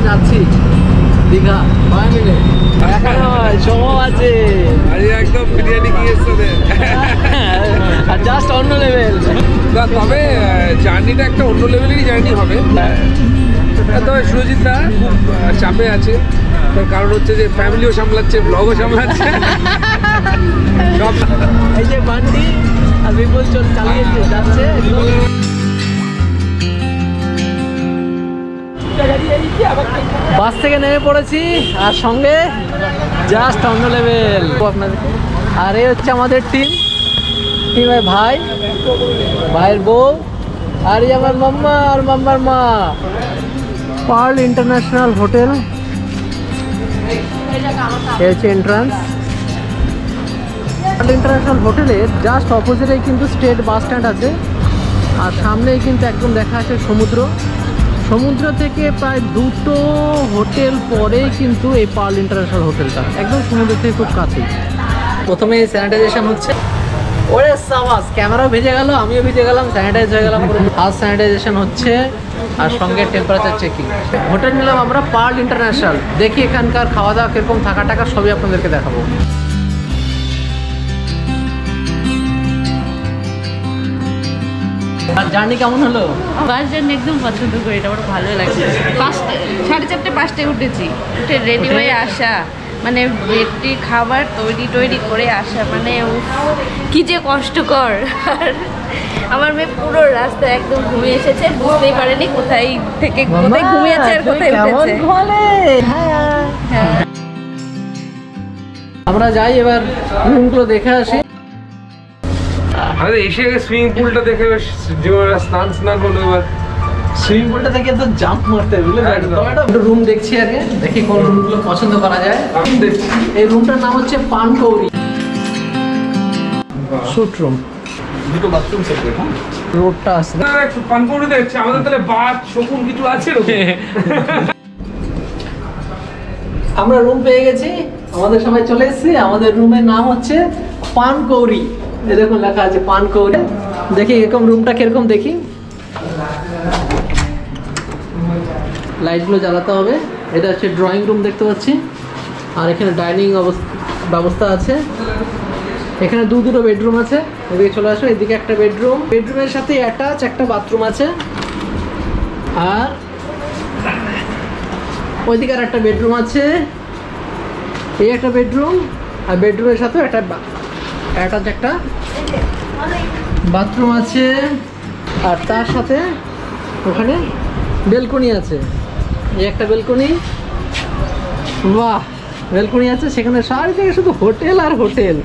যাচ্ছি দীঘা সবাই মিলে। সময় আছে একদম বিরিয়ানি গিয়েছে আর জাস্ট অন্য লেভেল। তবে জার্নিটা একটা অন্য লেভেলেরই জার্নি হবে। তবে সুরজিৎ দা খুব চাপে আছে, তার কারণ হচ্ছে যে ফ্যামিলিও সামলাচ্ছে, ব্লগও সামলাচ্ছে সব। এই যে বান্টি আর বিপুল চালিয়ে যাচ্ছে। বাস থেকে নেমে পড়েছি আর সঙ্গে জাস্ট অন্য লেভেল আপনাদের। আর এই হচ্ছে আমাদের টিমের ভাই, ভাইয়ের বউ, আর এই আমার মাম্মা আর মাম্মার মা। পার্ল ইন্টারন্যাশনাল হোটেল, এই হচ্ছে এন্ট্রান্স। পার্ল ইন্টারন্যাশনাল হোটেলের জাস্ট অপোজিটেই কিন্তু স্টেট বাস স্ট্যান্ড আছে, আর সামনেই কিন্তু একদম দেখা আছে সমুদ্র থেকে প্রায় 2টো হোটেল পরেই কিন্তু এই পার্ল ইন্টারন্যাশনাল হোটেলটা একদম সমুদ্র থেকে খুব কাছেই। প্রথমে স্যানিটাইজেশন হচ্ছে, ওরে সাবাস, ক্যামেরাও ভিজে গেল, আমিও ভিজে গেলাম, স্যানিটাইজ হয়ে গেলাম। হাত স্যানিটাইজেশন হচ্ছে আর সঙ্গে টেম্পারেচার চেকিং। হোটেল নিলাম আমরা পার্ল ইন্টারন্যাশনাল। দেখি এখানকার খাওয়া দাওয়া কীরকম, থাকা টাকা সবই আপনাদেরকে দেখাবো। আর জার্নি কেমন হলো? বাস জার্নি একদম পছন্দ করি, এটা আমার ভালো লাগছে। 4:30 5টায় উঠেছি, উঠে রেডি হয়ে আসা, মানে রেডি খাবার তৈরি করে আসা, মানে কি যে কষ্টকর। আর আমার মেয়ে পুরো রাস্তা একদম ঘুমিয়ে এসেছে, বুঝতেই পারেনি কোথায় ঘুমিয়েছে আর কোথায় উঠেছে। আমরা যাই এবার রুমগুলো দেখে আসি। এসে সুইমিং পুলটা দেখে স্নান করলো। এবার সুইমিং পুলটা থেকে তো জাম্প মারতে হবে। রুম দেখছি আগে, দেখি কোন রুমগুলো পছন্দ করা যায়। এই রুমটার নাম হচ্ছে পানকৌড়ি শুট রুম। দুটো বাথরুম সেপারেট। রোডটা আছে পানকৌড়ি দেখছি, আমাদের তাহলে বাথ শকুন কিছু আছে। আমরা রুম পেয়ে গেছি, আমাদের সবাই চলে এসেছি। আমাদের রুমের নাম হচ্ছে পানকৌড়ি, এই দেখুন লেখা আছে পানকৌড়ি। দেখি এরকম রুমটা কিরকম, দেখি লাইটগুলো জ্বালাতে হবে। এটা হচ্ছে ড্রয়িং রুম দেখতে পাচ্ছি, আর এখানে ডাইনিং ব্যবস্থা আছে। এখানে দুটো বেডরুম আছে, এদিকে চলে আসো। এদিকে একটা বেডরুমের সাথে অ্যাটাচ একটা বাথরুম আছে, আর ওইদিকে আর একটা বেডরুম আছে। এই একটা বেডরুম, আর বেডরুমের সাথে একটা অ্যাটাচ একটা বাথরুম আছে, আর তার সাথে ওখানে বেলকনি আছে। এই একটা বেলকনি, বাহ, বেলকনি আছে। সেখানে চারিদিকে শুধু হোটেল আর হোটেল।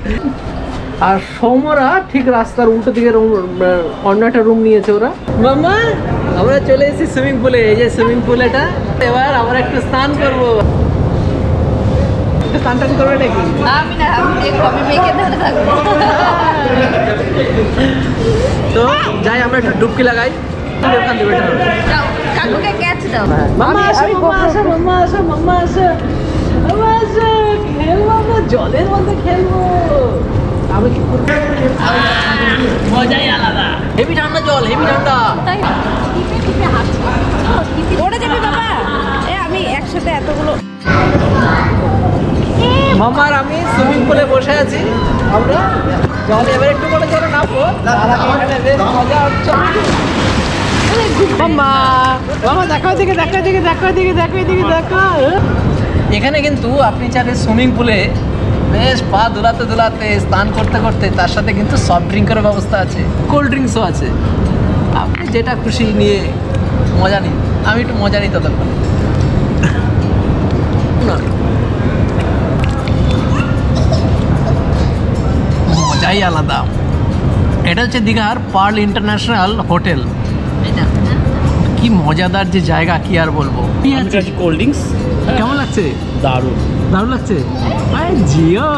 আর সৌমরা ঠিক রাস্তার উল্টো দিকে অন্য একটা রুম নিয়েছে ওরা। মামা, আমরা চলে এসেছি সুইমিং পুলে। এই যে সুইমিং পুল, এটা এবার আমরা একটু স্নান করবো। স্নান টান করবে নাকি? আমি না, আমি মেয়েকে ধরে থাকবো। তো যাই, আমরা একটু ডুবকি লাগাই। কাকুকে ক্যাচ দাও। মাম্মা আসো, মাম্মা আসো, মাম্মা আসো, মাম্মা আসো, মাম্মা আসো, খেলবো আমরা, জলের মধ্যে খেলবো। আমি কি করবো, মজাই আলাদা। হেভি ঠান্ডা জল, হেভি ঠান্ডা। ওরে যাবে বাবা, আমি একসাথে এতগুলো। মাম্মার আমি সুইমিং পুলে বসে আছি। আমরা জল এবার একটু করে জলে নামবো। এখানে বেশ মজা হচ্ছে। মাম্মা, মাম্মা দেখো এদিকে, দেখো এদিকে, দেখো এদিকে, দেখো এদিকে, দেখো। এখানে কিন্তু আপনি চাইলে সুইমিং পুলে বেশ পা দুলাতে স্নান করতে তার সাথে কিন্তু সফট ড্রিঙ্কের ব্যবস্থা আছে, কোল্ড ড্রিঙ্কসও আছে। আপনি যেটা খুশি নিয়ে মজা নিন। আমি একটু মজা নিই ততক্ষণ। না, মজাই আলাদা। এটা হচ্ছে দীঘার পার্ল ইন্টারন্যাশনাল হোটেল। কি মজাদার যে জায়গা, কি আর বলবো। কোল্ড ড্রিঙ্কস কেমন লাগছে? দারুণ দারুণ লাগছে। জিও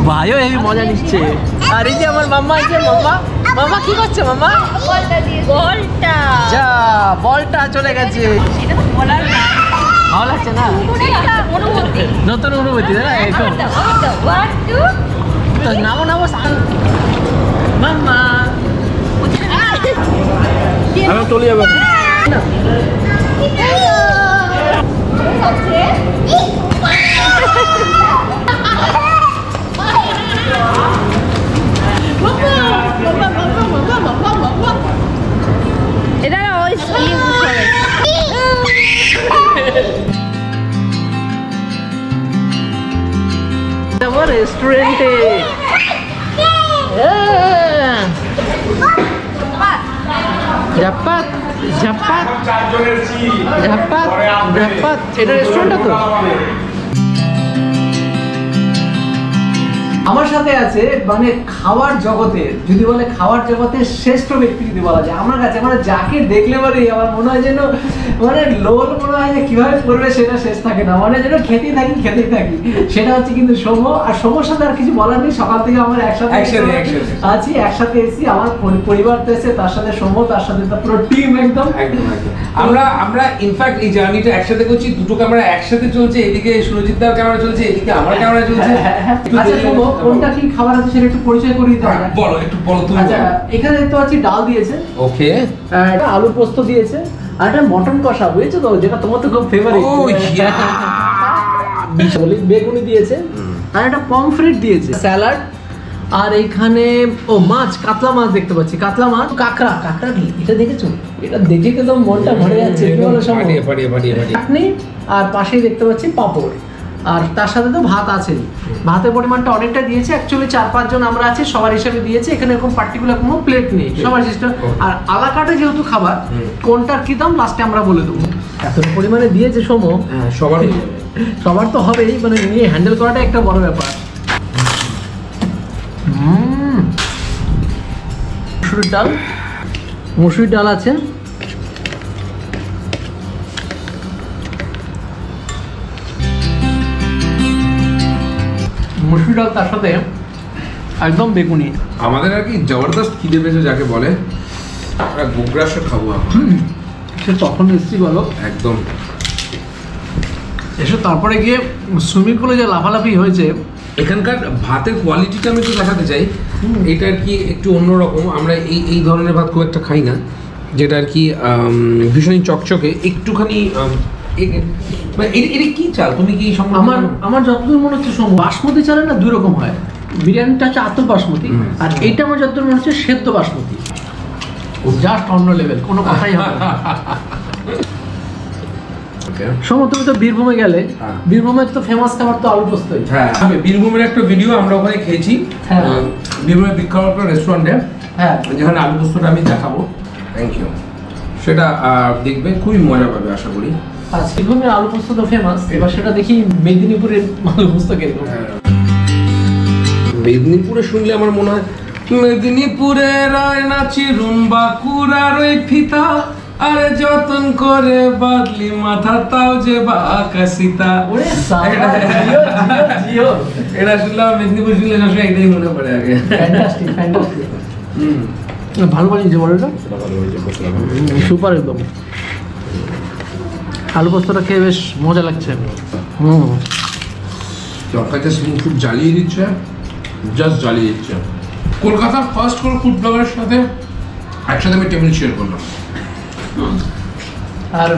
ভাইও হেবি মজা নিচ্ছে। আর এই যে আমার মাম্মা, এই যে মাম্মা কি করছে? মাম্মা বলটা যা, বলটা চলে গেছে। এটা তো বলার না, ভালো লাগছে না? নতুন অনুভূতি, তাই না? এরকম নামো মাম্মা। আমি চলে যাবো। এটা ওই রেস্টুরেন্টে ঝাপ্পাত ঝাপ্পাত ঝাপ্পাত ঝাপ্পাত এটা রেস্টুরেন্টটা তো। আমার সাথে আছে মানে খাওয়ার জগতে, যদি বলে খাওয়ার জগতের শ্রেষ্ঠ ব্যক্তি যদি বলা যায় আমার কাছে, মানে যাকে দেখলে পরেই আমার মনে হয় যেন মানে লোল মনে হয় যে কিভাবে করবে সেটা শেষ থাকে না, মানে যেন খেতেই থাকি সেটা হচ্ছে কিন্তু সৌম্য। আর সৌম্যর সাথে আর কিছু বলার নেই, সকাল থেকে আমরা একসাথে আছি, একসাথে এসেছি, আমার পরিবার তো এসে, তার সাথে সৌম্য, তার সাথে তো পুরো টিম একদম। আমরা ইনফ্যাক্ট এই জার্নিটা একসাথে করছি, দুটো ক্যামেরা একসাথে চলছে, এদিকে সুরজিৎ দার ক্যামেরা চলছে, এদিকে আমার ক্যামেরা চলছে। আচ্ছা সৌম্য, কোনটা কি খাবার আছে সেটা একটু পরিচয় করিয়ে দাও। বলো একটু বলো তুমি। আচ্ছা এখানে দেখতে পাচ্ছি ডাল দিয়েছে, ওকে, এটা আলু পোস্ত দিয়েছে, আর এটা মটন কষা, বুঝেছো তো, যেটা তোমার তো খুব ফেভারিট। বেগুনি দিয়েছে, আর একটা পমফ্রেট দিয়েছে, স্যালাড, আর এইখানে ও মাছ, কাতলা মাছ দেখতে পাচ্ছি, কাতলা মাছ, কাঁকড়া কি এটা দেখেছো? এটা দেখে তো মনটা ভরে যাচ্ছে, কি বলো সব চাটনি, আর পাশেই দেখতে পাচ্ছি পাঁপড়, আর তার সাথে তো ভাত আছে। ভাতের পরিমাণটা অনেকটা দিয়েছে, অ্যাকচুয়ালি 4-5 জন আমরা আছি, সবার হিসাবে দিয়েছে, এখানে এরকম পার্টিকুলার কোনো প্লেট নেই, সবার সিস্টেম। আর আলাকাটে যেহেতু খাবার, কোনটার কি দাম লাস্টে আমরা বলে দেবো। এত পরিমাণে দিয়েছে সমো, সবার তো হবেই, মানে নিয়ে হ্যান্ডেল করাটা একটা বড় ব্যাপার। মসুরির ডাল আছে, মসুর ডাল, তার সাথে একদম বেগুনি। আমাদের আর কি জবরদস্ত খিদে পেয়েছে যাকে বলে, গোগ্রাসে খাবো সে তখন এসছি বলো একদম এসে, তারপরে গিয়ে সুইমিং পুলে যে লাফালাফি হয়েছে। এখানকার ভাতের কোয়ালিটিটা আমি একটু দেখাতে চাই, এটা আর কি একটু অন্যরকম, আমরা এই ধরনের ভাত খুব একটা খাই না, যেটা আর কি ভীষণই চকচকে, একটুখানি এটা কি চাল তুমি কি? আমার যতদূর মনে হচ্ছে বাসমতি চালের না দুই রকম হয়, বিরিয়ানিটা হচ্ছে আতপ বাসমতি, আর এইটা আমার যতদূর মনে হচ্ছে সেদ্ধ বাসমতি, জাস্ট অন্য লেভেল, কোনো কথাই হবে না। সময় তুমি তো বীরভূমে গেলে, বীরভূমের তো ফেমাস খাবার তো আলু পোস্তই। হ্যাঁ, বীরভূমের একটা ভিডিও আমরা ওখানে খেয়েছি, বীরভূমের বিখ্যাত একটা রেস্টুরেন্টে, হ্যাঁ, যেখানে আলু পোস্তটা আমি দেখাবো, থ্যাংক ইউ, সেটা দেখবে, খুবই মজা পাবে আশা করি। আচ্ছা, বীরভূমের আলু পোস্ত তো ফেমাস, এবার সেটা দেখি মেদিনীপুরের আলু পোস্ত কিরকম। মেদিনীপুরে শুনলে আমার মনে হয় মেদিনীপুরে রায় নাচি রুম্বা কুড়ার ওই ফিতা, আরে যতন করে বাদলি মাথা তাও যে বাকাসিতা। এটা শুনলাম, মেদিনীপুর শুনলে সবসময় এটাই মনে পড়ে আগে। ভালো বানিয়েছে বলো, এটা সুপার একদম। আলু পোস্তটা খেয়ে বেশ মজা লাগছে। তরকারিটা খুব জ্বালিয়ে দিচ্ছে, জাস্ট জ্বালিয়ে দিচ্ছে। কলকাতার ফার্স্ট কোনো ফুড ব্লগারের সাথে একসাথে আমি টেবিল শেয়ার করলাম, আর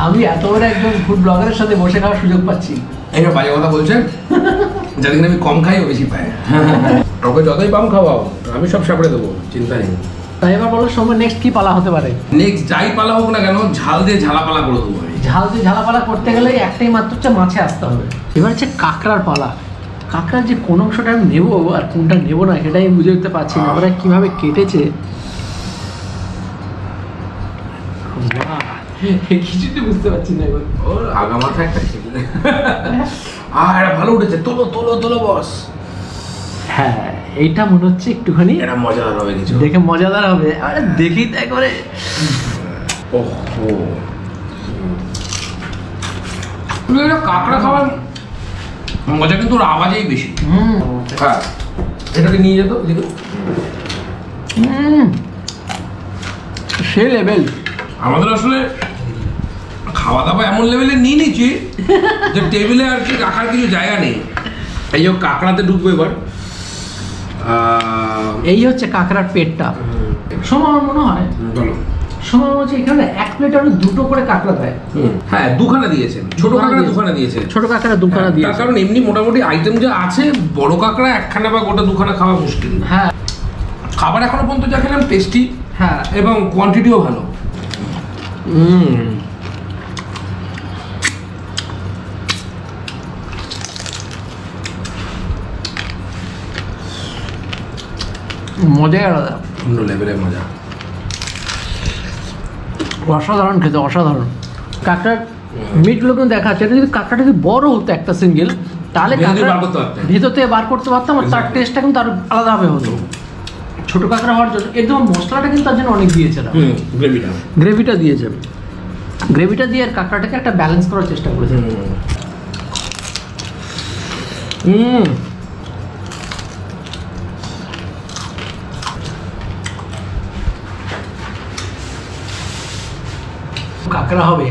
আমি এত বড় একজন ফুড ব্লগারের সাথে বসে খাওয়ার সুযোগ পাচ্ছি। এটা বাজে কথা বলছেন, যাদের আমি কম খাই ও বেশি পায়। ওকে যতই পাম খাওয়াও, আমি সব সাপড়ে দেবো, চিন্তা নেই। তাই এবার বলো সময় নেক্সট কি পালা হতে পারে? নেক্সট যাই পালা হোক না কেন, ঝাল দিয়ে ঝালাপালা করে দেবো আমি। ঝাল দিয়ে ঝালাপালা করতে গেলে একটাই মাত্র হচ্ছে মাছে আসতে হবে। এবার হচ্ছে কাঁকড়ার পালা। কাঁকড়ার যে কোন অংশটা আমি নেবো আর কোনটা নেবো না সেটাই বুঝে উঠতে পারছি না, ওরা কিভাবে কেটেছে কিছুতে বুঝতে পারছি না। এবার ওর আগা মাথা একটা খেলে আর ভালো উঠেছে, তোলো তোলো তোলো বস। হ্যাঁ, এইটা মনে হচ্ছে একটুখানি এটা মজাদার হবে, কিছু দেখে মজাদার হবে। আরে দেখি তো একবারে। ওহো, কাঁকড়া খাবার মজা কিন্তু ওর আওয়াজেই বেশি। হ্যাঁ, এটাকে নিয়ে যেত দেখো, সে লেভেল। আমাদের আসলে খাওয়া দাওয়া এমন লেভেলে নিয়ে নিচ্ছি যে টেবিলে আর কি রাখার কিছু জায়গা নেই। এই হোক, কাঁকড়াতে ঢুকবো এবার। এই হচ্ছে কাঁকড়ার পেটটা। সময় আমার মনে হয় সময় মনে হচ্ছে এখানে এক প্লেট আরো দুটো করে কাঁকড়া দেয়। হ্যাঁ, দুখানা দিয়েছেন, ছোট কাঁকড়া দুখানা দিয়েছেন। ছোট কাঁকড়া দুখানা তার দিয়েছে, কারণ এমনি মোটামুটি আইটেম যা আছে, বড় কাঁকড়া একখানা বা গোটা দুখানা খাওয়া মুশকিল। হ্যাঁ খাবার এখনো পর্যন্ত যা খেলাম টেস্টি, হ্যাঁ, এবং কোয়ান্টিটিও ভালো। মজাই আলাদা, অন্য লেভেলের মজা। অসাধারণ খেতে, অসাধারণ। কাঁকড়ার মিটগুলো কিন্তু দেখা যাচ্ছে, এটা যদি কাঁকড়াটা যদি বড় হতো একটা সিঙ্গেল, তাহলে ভেতর থেকে বার করতে পারতাম, আর তার টেস্টটা কিন্তু আরো আলাদাভাবে হতো। ছোট কাঁকড়া হওয়ার জন্য একদম মশলাটা কিন্তু তার জন্য অনেক দিয়েছে না, গ্রেভিটা দিয়েছে, গ্রেভিটা দিয়ে আর কাঁকড়াটাকে একটা ব্যালেন্স করার চেষ্টা করেছে। কাঁকড়া হবে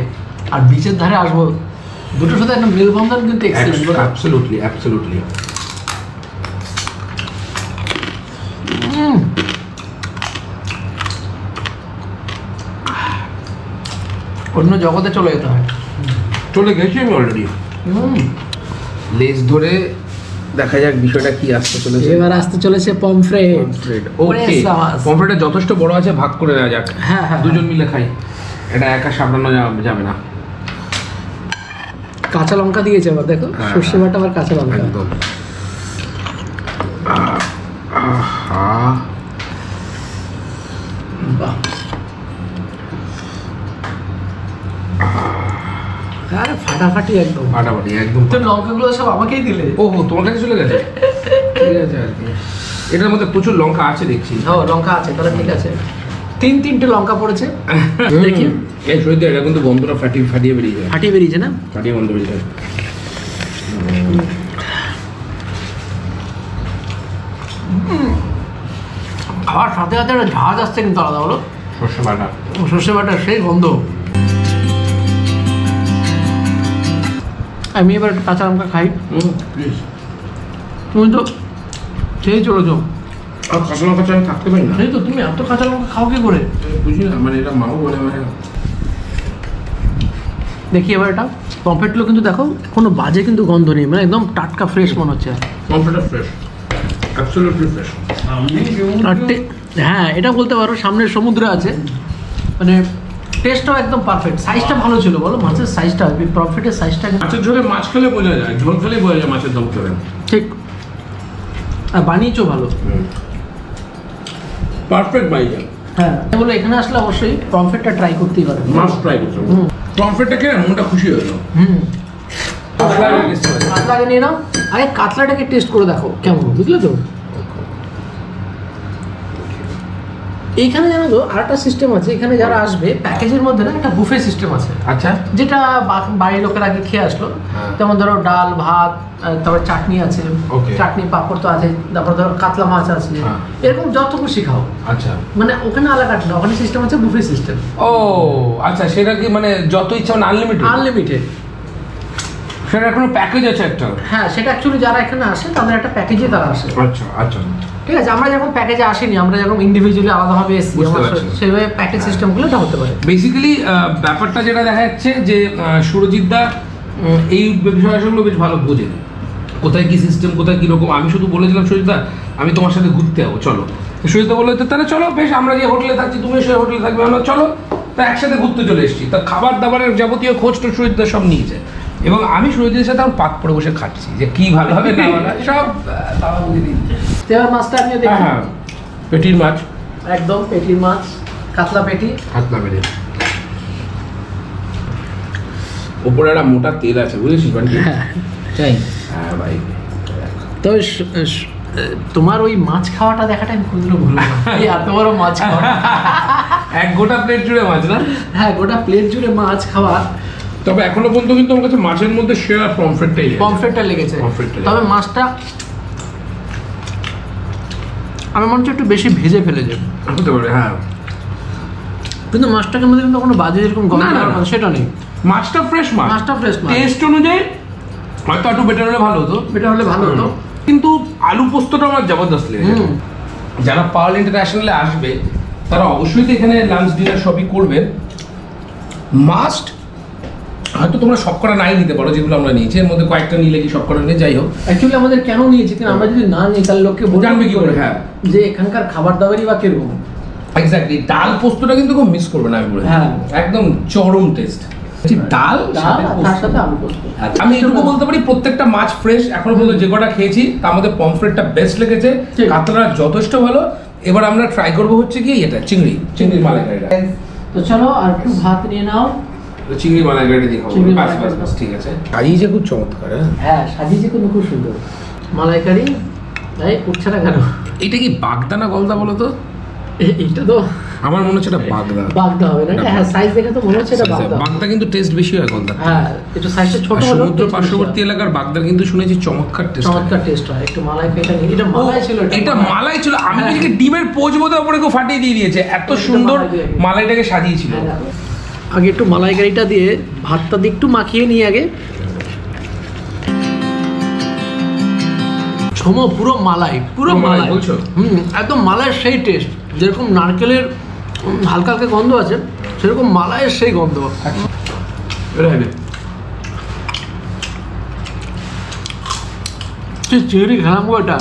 আর বিচের ধারে আসবো, দুটোর সাথে একটা মেলবন্ধন কিন্তু অ্যাবসলিউটলি অ্যাবসলিউটলি। অন্য জগতে চলে যেতে হয়। চলে গেছি আমি অলরেডি। লেজ ধরে দেখা যাক বিষয়টা কি আসতে চলেছে। এবার আসতে চলেছে পমফ্রেট। ওকে, পমফ্রেটটা যথেষ্ট বড় আছে, ভাগ করে নেওয়া যাক। হ্যাঁ হ্যাঁ, দুজন মিলে খাই, এটা একা সামলানো যাবে না। কাঁচা লঙ্কা দিয়েছে আবার, দেখো সর্ষে বাটা আবার কাঁচা লঙ্কা, একদম। বাহ, আরে ফাটাফাটি একদম, ফাটাফাটি একদম। তো লঙ্কাগুলো সব আমাকেই দিলে? ওহো, তোমার কাছে চলে গেছে, ঠিক আছে আর কি। এটার মধ্যে প্রচুর লঙ্কা আছে দেখছি। ও লঙ্কা আছে, তাহলে ঠিক আছে। তিনটে লঙ্কা পড়েছে, দেখি। এই সত্যি এটা কিন্তু গন্ধটা ফাটিয়ে বেরিয়ে যায়, ফাটিয়ে বেরিয়েছে না, ফাটিয়ে গন্ধ বেরিয়ে যায়। খাওয়ার সাথে সাথে একটা ঝাঁজ আসছে কিন্তু আলাদা, বলো। সর্ষে বাটা সেই গন্ধ। আমি এবার একটু কাঁচা লঙ্কা খাই। তুমি তো সেই চলেছো, আর কাঁচা লঙ্কা চাই থাকতে পারি না। সেই তো, তুমি এত কাঁচা লঙ্কা খাও কি করে? বুঝি না, মানে এটা মাও বলে। মানে দেখি এবার এটা পমফ্রেটগুলো কিন্তু দেখো, কোনো বাজে কিন্তু গন্ধ নেই, মানে একদম টাটকা ফ্রেশ মনে হচ্ছে। পমফ্রেটটা ফ্রেশ, অ্যাবসলিউটলি ফ্রেশ। আর হ্যাঁ, এটা বলতে পারো সামনে সমুদ্র আছে, মানে টেস্টটাও একদম পারফেক্ট। সাইজটা ভালো ছিল, বলো, মাছের সাইজটা, পমফ্রেটের সাইজটা। মাছের ঝোলে মাছ খেলে বোঝা যায়, ঝোল খেলে বোঝা যায় মাছের দম খেলে। ঠিক, আর বানিয়েছো ভালো, পারফেক্ট বানিয়ে। হ্যাঁ, বলো এখানে আসলে অবশ্যই পমফ্রেটটা ট্রাই করতেই পারো, মাছ ট্রাই করতে। পমফ্রেটটা খেয়ে মনটা খুশি হলো। কাতলাকে নিয়ে নাও, আগে কাতলাটাকে টেস্ট করে দেখো কেমন, বুঝলে তো। এইখানে জানো তো আরেকটা সিস্টেম আছে, এখানে যারা আসবে প্যাকেজের মধ্যে না একটা বুফে সিস্টেম আছে। আচ্ছা, যেটা বাড়ির লোকের আগে খেয়ে আসলো, যেমন ধরো ডাল ভাত, তারপরে চাটনি আছে, চাটনি পাঁপড় তো আছে, তারপর ধরো কাতলা মাছ আছে, এরকম যত খুশি খাও। আচ্ছা, মানে ওখানে আলাদা না, ওখানে সিস্টেম আছে বুফে সিস্টেম। ও আচ্ছা, সেটা কি মানে যত ইচ্ছা, মানে আনলিমিটেড? আনলিমিটেড, সেটা কোনো প্যাকেজ আছে একটা? হ্যাঁ, সেটা অ্যাকচুয়ালি যারা এখানে আসে তাদের একটা প্যাকেজে তারা আসে। আচ্ছা আচ্ছা, ঠিক আছে। আমরা যখন প্যাকেজে আসিনি, আমরা যখন ইন্ডিভিজুয়ালি আলাদাভাবে এসেছি, সেভাবে প্যাকেজ সিস্টেমগুলো এটা হতে পারে। বেসিক্যালি ব্যাপারটা যেটা দেখা যাচ্ছে যে সুরজিৎ দা এই বিষয়গুলো বেশ ভালো বোঝেন, কোথায় কি সিস্টেম, কোথায় কি রকম। আমি শুধু বলেছিলাম সুরজিৎ দা আমি তোমার সাথে ঘুরতে যাবো, চলো। সুরজিৎ দা বললো তাহলে চলো, বেশ, আমরা যে হোটেলে থাকছি তুমি সেই হোটেলে থাকবে, আমরা চলো। তা একসাথে ঘুরতে চলে এসেছি। তা খাবার দাবারের যাবতীয় খোঁজ তো সুরজিৎ দা সব নিয়েছে, এবং আমি সুরজিতের সাথে আমার পাত পড়ে বসে খাচ্ছি যে কি ভালো হবে না ভালো সব তারা বুঝে দিচ্ছে। এবার মাছটা আপনি দেখুন, হ্যাঁ, পেটির মাছ, একদম পেটির মাছ, কাতলা পেটি, কাতলা পেটি, উপরে একটা মোটা তেল আছে, বুঝেছিস? তাই? হ্যাঁ ভাই, তো তোমার ওই মাছ খাওয়াটা দেখাটা আমি কোনদিনও ভুলবো না, এই এত বড় মাছ খাওয়া, এক গোটা প্লেট জুড়ে মাছ না? হ্যাঁ, গোটা প্লেট জুড়ে মাছ খাওয়া। তবে এখনো পর্যন্ত কিন্তু আমার কাছে মাছের মধ্যে সেরা পমফ্রেটটা লেগেছে। তবে মাছটা আমি মনে হচ্ছে একটু বেশি ভেজে ফেলেছে, হতে পারে, হ্যাঁ। কিন্তু মাছটাকে মধ্যে কিন্তু কোনো বাজে এরকম গন্ধ সেটা নেই। মাছটা ফ্রেশ মাছ, মাছটা ফ্রেশ মাছ, টেস্ট অনুযায়ী হয়তো একটু বেটার হলে ভালো হতো, কিন্তু আলু পোস্তটা আমার জবরদস্ত লেগেছে। যারা পার্ল ইন্টারন্যাশনালে আসবে তারা অবশ্যই তো এখানে লাঞ্চ ডিনার সবই করবেন। মাস্ট হয়তো তোমরা সবকটা নাই নিতে পারো যেগুলো আমরা নিয়েছি, এর মধ্যে কয়েকটা নিলে কি সবকটা নিয়ে যাই হোক। অ্যাকচুয়ালি আমাদের কেন নিয়েছি, কিন্তু আমরা যদি না নিই তাহলে লোককে জানবে কি করে, হ্যাঁ, যে এখানকার খাবার দাবারই বা কিরকম। এক্স্যাক্টলি, ডাল পোস্তটা কিন্তু খুব মিস করবে না আমি বলে, হ্যাঁ একদম চরম টেস্ট। ডাল তার সাথে আলু পোস্ত। আমি এটুকু বলতে পারি প্রত্যেকটা মাছ ফ্রেশ, এখনো পর্যন্ত যে কটা খেয়েছি তার মধ্যে পমফ্রেটটা বেস্ট লেগেছে, কাতলাটা যথেষ্ট ভালো। এবার আমরা ট্রাই করবো হচ্ছে কি এটা চিংড়ি মালাইকারিটা। তো চলো আর একটু ভাত নিয়ে নাও। চিংড়ি মালাইকারি দিয়ে খাবো, চিংড়ি বাস মালাইকারি। বাস ঠিক আছে। সাজিয়েছে খুব চমৎকার। হ্যাঁ সাজিয়েছে কিন্তু খুব সুন্দর মালাইকারি। তাই উঠছে না কেন? এটা কি বাগদা না গলদা বলো তো? এটা তো আমার মনে হচ্ছে এটা বাগদা। বাগদা হবে না? হ্যাঁ সাইজ দেখে তো মনে হচ্ছে এটা বাগদা। বাগদা কিন্তু টেস্ট বেশি হয় গলদা। হ্যাঁ একটু সাইজটা ছোট হলো। সমুদ্র পার্শ্ববর্তী এলাকার বাগদার কিন্তু শুনেছি চমৎকার টেস্ট, চমৎকার টেস্ট হয়। একটু মালাইকারিটা নিয়ে, এটা মালাই ছিল, এটা মালাই ছিল। আমি যদি ডিমের পোচ বোধহয় উপরে কেউ ফাটিয়ে দিয়ে দিয়েছে, এত সুন্দর মালাইটাকে সাজিয়েছিল। আগে একটু মালাইকারিটা দিয়ে ভাতটা দিয়ে একটু মাখিয়ে নিয়ে আগে ছোমো পুরো মালাই, পুরো মালাই বলছো? একদম মালাইয়ের সেই টেস্ট, যেরকম নারকেলের হালকা হালকা গন্ধ আছে সেরকম মালাইয়ের সেই গন্ধ। চিংড়ি খেলাম গো, এটা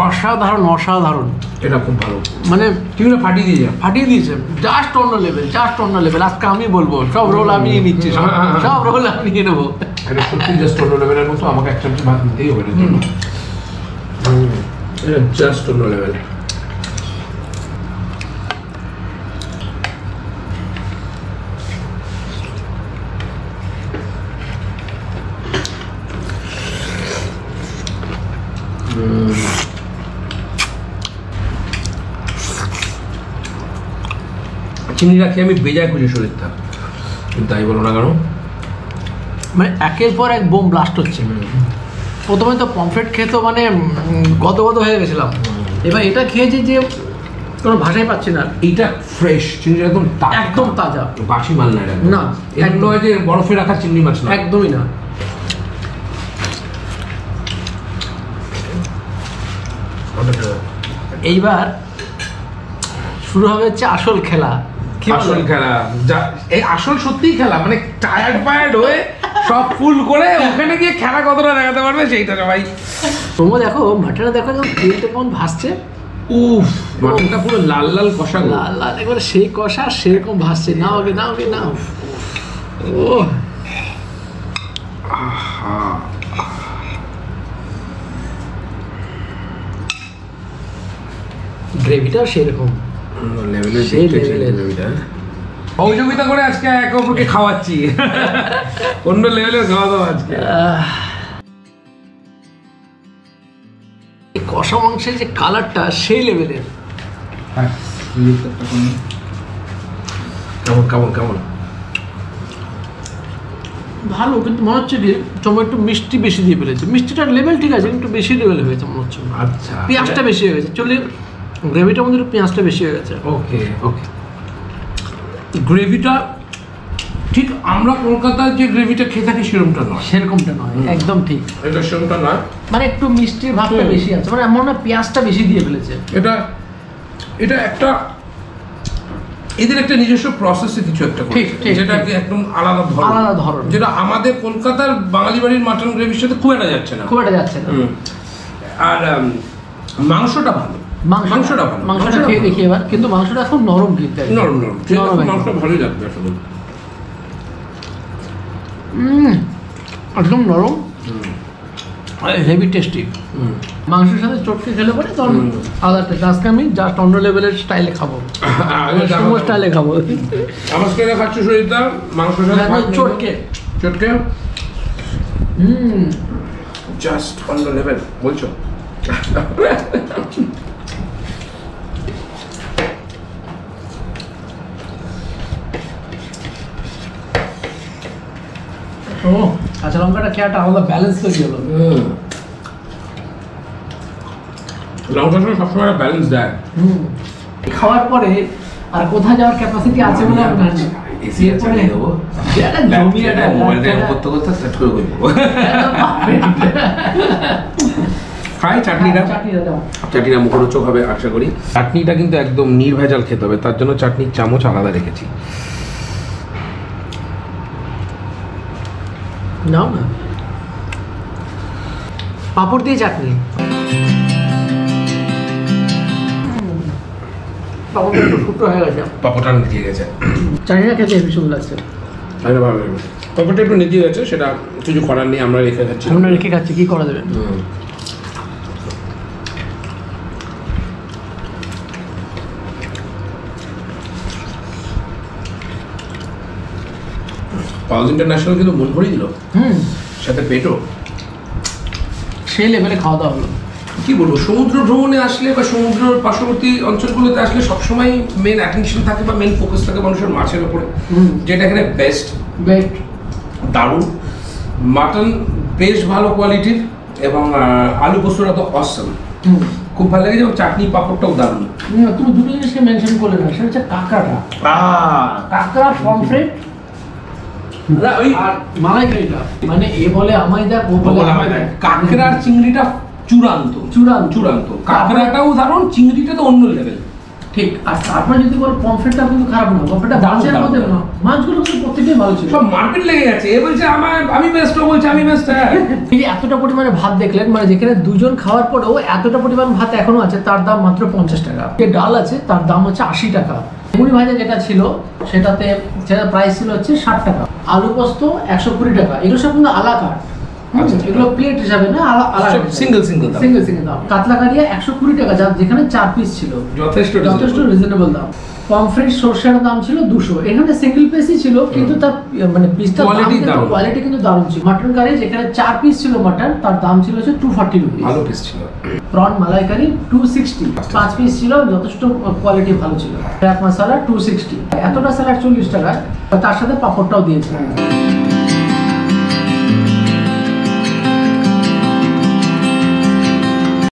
অসাধারণ অসাধারণ। এটা খুব ভালো, মানে চিংড়িটা ফাটিয়ে দিয়েছে জাস্ট অন্য লেভেল, জাস্ট অন্য লেভেল। আজকে আমি বলবো সব রোল আমি নিয়ে নিচ্ছি, সব রোল আমি নিয়ে নেবো। এটা সত্যি জাস্ট অন্য লেভেলের মতো, আমাকে এক চামচ ভাত নিতেই হবে এর জন্য। এটা জাস্ট অন্য লেভেল। চিংড়িটা খেয়ে আমি বেজায় খুশি শরীরটা, তাই বলো না কেন? মানে একের পর এক বোম ব্লাস্ট হচ্ছে। প্রথমে তো পমফ্রেট খেয়ে তো মানে গদগদ হয়ে গেছিলাম, এবার এটা খেয়েছি যে কোনো ভাষাই পাচ্ছি না। এইটা ফ্রেশ চিংড়ি, একদম একদম তাজা, বাসি মাল না, না একদম নয় যে বরফে রাখা চিংড়ি মাছ না, একদমই না। এইবার শুরু হবে হচ্ছে আসল খেলা। আসল খেলা, এই আসল সত্যিই খেলা, মানে টায়ার্ড হয়ে সব ফুল করে ওখানে গিয়ে খেলা কতটা দেখাতে পারবে সেইটা ভাই। তোমরা দেখো মাটনটা, দেখো তেলটা কেমন ভাসছে। উফ, মাটনটা পুরো লাল লাল কষা, লাল লাল একবারে সেই কষা, সেরকম ভাসছে। নাও আগে নাও আগে নাও। ও গ্রেভিটাও সেরকম সহযোগিতা করে আজকে একে অপরকে খাওয়াচ্ছি, অন্য লেভেলের খাওয়া দাওয়া আজকে। কষা মাংসের যে কালারটা সেই লেভেলের। কেমন কেমন ভালো, কিন্তু মনে হচ্ছে যে তোমার একটু মিষ্টি বেশি দিয়ে ফেলেছে। মিষ্টিটার লেভেল ঠিক আছে, একটু বেশি লেভেল হয়েছে মনে হচ্ছে। আচ্ছা, পেঁয়াজটা বেশি হয়ে গেছে। চলে গ্রেভিটার মধ্যে একটু পেঁয়াজটা বেশি হয়ে গেছে। ওকে ওকে, গ্রেভিটা ঠিক আমরা কলকাতার যে গ্রেভিটা খেয়ে থাকি সেরকমটা নয়, সেরকমটা নয়, একদম ঠিক। এটা সেরকমটা নয়, মানে একটু মিষ্টির ভাবটা বেশি আছে, মানে এমন না পেঁয়াজটা বেশি দিয়ে ফেলেছে। এটা একটা এদের একটা নিজস্ব প্রসেসে কিছু একটা যেটা একদম আলাদা ধরন, যেটা আমাদের কলকাতার বাঙালি বাড়ির মাটন গ্রেভির সাথে খুব একটা যাচ্ছে না। আর মাংসটা ভালো, মাংসটা খেয়ে দেখি এবার, কিন্তু মাংসটা খুব নরম, কিন্তু নরম মাংসটা ভালোই লাগবে আসলে। একদম নরম, হেভি টেস্টি। মাংসের সাথে চটকে খেলে পরে তখন আলাদা টেস্ট। আজকে আমি জাস্ট অন্য লেভেলের স্টাইলে খাবো, স্টাইলে খাবো। আমার স্টাইলে খাচ্ছি শরীরটা, মাংসের সাথে চটকে জাস্ট অন্য লেভেল বলছো। ও কাঁচা লঙ্কাটা খেয়ে একটা আলাদা ব্যালেন্স তৈরি হলো। লঙ্কার সঙ্গে সবসময় ব্যালেন্স দেয়। খাওয়ার পরে আর কোথায় যাওয়ার ক্যাপাসিটি আছে বলে আপনার এসি আছে দেবো, মোবাইলটা করতে করতে সেট করে বলবো। ফ্রাই চাটনিটা চাটনিটা দাও। চাটনিটা মুখরোচক হবে আশা করি। চাটনিটা কিন্তু একদম নির্ভেজাল খেতে হবে, তার জন্য চাটনির চামচ আলাদা রেখেছি। নাও না, পাঁপড় দিয়ে চাটনি, পাঁপড়টা একটু শুকনো হয়ে গেছে, পাপড়টা নিচে গেছে, চাটনিটা খেতে ভীষণ লাগছে। পাপড়টা একটু নিচে গেছে, সেটা কিছু করার নেই, আমরা রেখে খাচ্ছি। আমরা রেখে খাচ্ছি, কি করা যাবে। পালস ইন্টারন্যাশনাল কিন্তু মন ভরে দিল, সাথে পেটও সেই লেভেলে খাওয়া দাওয়া হলো। কি বলবো, সমুদ্র ভ্রমণে আসলে বা সমুদ্রের পার্শ্ববর্তী অঞ্চলগুলোতে আসলে সবসময় মেন অ্যাটেনশন থাকে বা মেন ফোকাস থাকে মানুষের মাছের উপরে, যেটা এখানে বেস্ট দারুণ। মাটন বেশ ভালো কোয়ালিটির এবং আলু পোস্তটা তো অসম, খুব ভালো লেগেছে, এবং চাটনি পাঁপড়টাও দারুণ। তুমি দুটো জিনিসকে মেনশন করলে না, সেটা হচ্ছে কাঁকড়াটা, কাঁকড়া পমফ্রেট আর মালাইকারিটা, মানে এ বলে আমায় দেখ, ও বলে আমায় দেখ। কাঁকড়া আর চিংড়িটা চূড়ান্ত চূড়ান্ত চূড়ান্ত, কাঁকড়াটাও দারুণ, চিংড়িটা তো অন্য লেভেল। ঠিক। আর তারপরে যদি বল পমফ্রেটটা কিন্তু খারাপ না, পমফ্রেটটা মাছের মধ্যে না, মাছগুলো কিন্তু প্রত্যেকটাই ভালো ছিল। সব মার্কেট লেগে গেছে, এ বলছে আমি বেস্ট, ও বলছে আমি বেস্ট। এই এতটা পরিমাণে ভাত দেখলেন, মানে যেখানে দুজন খাওয়ার পরেও এতটা পরিমাণ ভাত এখনো আছে, তার দাম মাত্র 50 টাকা। যে ডাল আছে তার দাম হচ্ছে 80 টাকা। মুড়ি ভাজা যেটা ছিল সেটাতে সেটা প্রাইস ছিল হচ্ছে 60 টাকা। আলু পোস্ত 120 টাকা। এগুলো সব কিন্তু আলা কাট, এগুলো প্লেট হিসাবে না, সিঙ্গেল সিঙ্গেল দাম। কাতলা কারিয়া 120 টাকা, যার যেখানে 4 পিস ছিল, যথেষ্ট রিজনেবল দাম। পমফ্রেট সরষের দাম ছিল 200, এখানে সিঙ্গেল পিসই ছিল, কিন্তু তার মানে পিসটা কোয়ালিটি কিন্তু দারুণ ছিল। মাটন কারি যেখানে 4 পিস ছিল মাটন, তার দাম ছিল হচ্ছে 240 রুপিস। ভালো পিস ছিল। প্রন মালাইকারি 260, 5 পিস ছিল, যথেষ্ট কোয়ালিটি ভালো ছিল। এক মশলা 260, এতটা স্যালাড 40 টাকা, তার সাথে পাপড়টাও দিয়েছে।